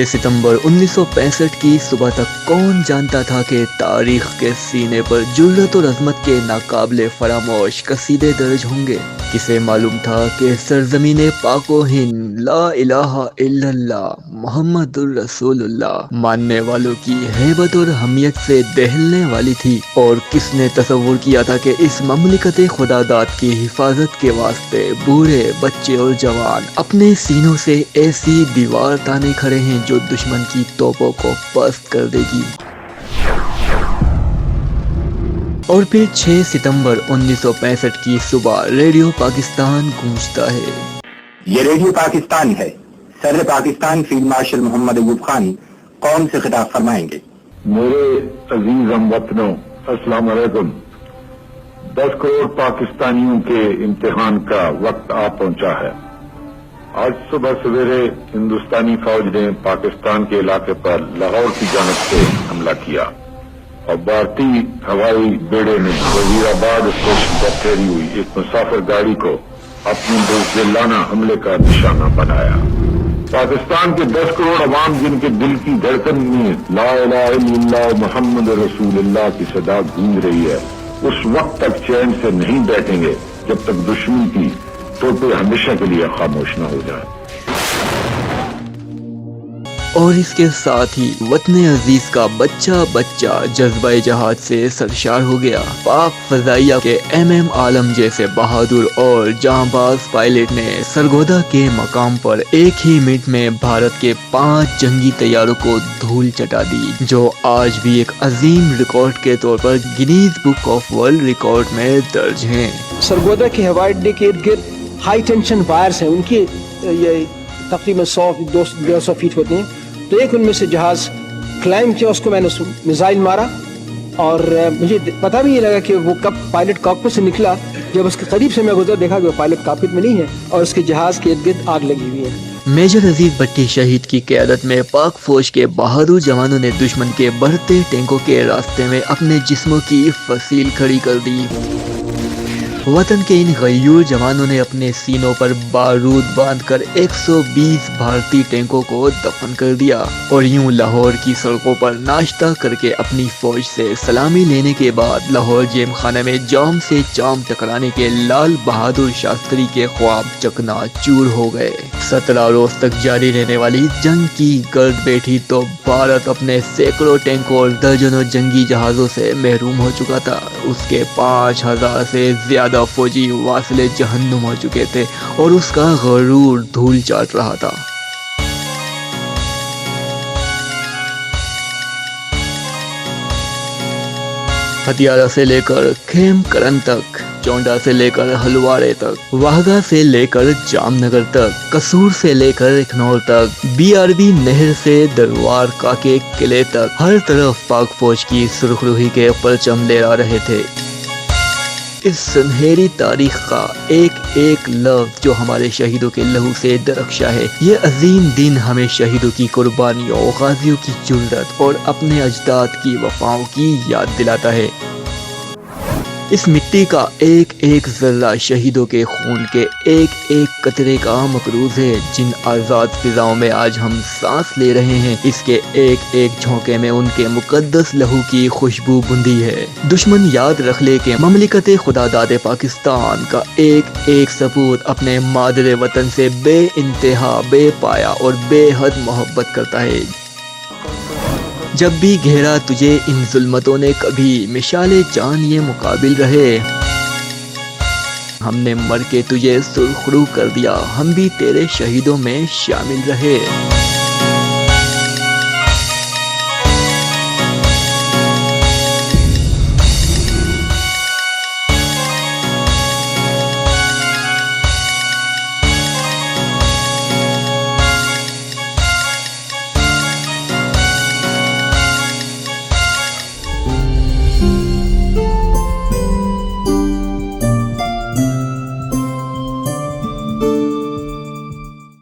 सितंबर 1965 की सुबह तक कौन जानता था कि तारीख के सीने पर जुर्रत और अजमत के नाकाबिले फरामोश कसीदे दर्ज होंगे। किसे मालूम था कि सरजमीने पाको हिंद ला इलाहा इल्लल्लाह मुहम्मदुर रसूलुल्लाह मानने वालों की हैबत और हमियत से दहलने वाली थी। और किसने तसव्वुर किया था कि इस ममलिकत खुदादाद की हिफाजत के वास्ते बूढ़े बच्चे और जवान अपने सीनों से ऐसी दीवार ताने खड़े हैं जो दुश्मन की तोपों को पस्त कर देगी। और फिर 6 सितंबर 1965 की सुबह रेडियो पाकिस्तान गूंजता है। ये रेडियो पाकिस्तान है। सदर पाकिस्तान फील्ड मार्शल मोहम्मद अयूब खान कौम से खिताब फरमाएंगे। मेरे अजीज हमवतनों, अस्सलाम वालेकुम। 10 करोड़ पाकिस्तानियों के इम्तिहान का वक्त आ पहुंचा है। आज सुबह सवेरे हिंदुस्तानी फौज ने पाकिस्तान के इलाके पर लाहौर की जानिब से हमला किया और भारतीय हवाई बेड़े ने वजीराबाद स्टेशन पर ठहरी हुई एक मुसाफिर गाड़ी को अपने बुज़दिलाना हमले का निशाना बनाया। पाकिस्तान के 10 करोड़ अवाम जिनके दिल की धड़कन में ला इलाहा इल्लल्लाह मुहम्मद रसूलुल्लाह की सदा गूंज रही है, उस वक्त तक चैन से नहीं बैठेंगे जब तक दुश्मन की तोपें हमेशा के लिए खामोश न हो जाए। और इसके साथ ही वतन अजीज का बच्चा बच्चा जज्बा जहाज से सरशार हो गया। पाक फजाइया के MM आलम जैसे बहादुर और जांबाज पायलट ने सरगोदा के मकाम पर एक ही मिनट में भारत के 5 जंगी तैयारों को धूल चटा दी, जो आज भी एक अजीम रिकॉर्ड के तौर पर Guinness book of world record में दर्ज हैं। सरगोदा के हवाई अड्डे के इर्द गिर्द हाई टेंशन वायर्स हैं, उनके ये तकरीबन 100-200 फीट होते हैं। तो एक उनमें से जहाज क्लाइम किया, उसको मैंने मिसाइल मारा और मुझे पता भी नहीं लगा कि वो कब पायलट कॉकपिट से निकला। जब उसके करीब से मैं गुजरा, देखा कि वो पायलट कॉकपिट में नहीं है और उसके जहाज के इर्द गिर्द आग लगी हुई है। मेजर अजीज भट्टी शहीद की क़यादत में पाक फौज के बहादुर जवानों ने दुश्मन के बढ़ते टैंकों के रास्ते में अपने जिस्मों की फसील खड़ी कर दी। वतन के इन गयूर जवानों ने अपने सीनों पर बारूद बांधकर 120 भारतीय टैंकों को दफन कर दिया और यूं लाहौर की सड़कों पर नाश्ता करके अपनी फौज से सलामी लेने के बाद लाहौर जेम खाना में जाम से जाम टकराने के लाल बहादुर शास्त्री के ख्वाब चकनाचूर हो गए। 17 रोज तक जारी रहने वाली जंग की गर्द बैठी तो भारत अपने सैकड़ों टैंकों और दर्जनों जंगी जहाजों से महरूम हो चुका था। उसके 5000 से ज्यादा फौजी वासिले जहन्नुम हो चुके थे और उसका गरूर धूल चाट रहा था। हथियारा से लेकर खेम करन तक, चौंडा से लेकर हलवाड़े तक, वाहगा से लेकर जामनगर तक, कसूर से लेकर इखनौर तक, BRB नहर से दरबार काके किले तक, हर तरफ पाक फौज की सुरखरुही के परचम लहरा रहे थे। इस सुनहरी तारीख का एक एक लफ्ज जो हमारे शहीदों के लहू से दरख्शा है, ये अजीम दिन हमें शहीदों की कुर्बानियों, गाजियों की जुर्रत और अपने अजदाद की वफाओं की याद दिलाता है। इस मिट्टी का एक एक जर्रा शहीदों के खून के एक एक कतरे का मकरूज है। जिन आज़ाद फिजाओं में आज हम सांस ले रहे हैं, इसके एक एक झोंके में उनके मुकद्दस लहू की खुशबू बुंदी है। दुश्मन याद रख ले के ममलिकत खुदादाद पाकिस्तान का एक एक सपूत अपने मादरे वतन से बे इंतहा, बेपाया और बेहद मोहब्बत करता है। जब भी घेरा तुझे इन जुल्मतों ने कभी, मिशाले जान ये मुकाबिल रहे। हमने मर के तुझे सुरखरू कर दिया, हम भी तेरे शहीदों में शामिल रहे।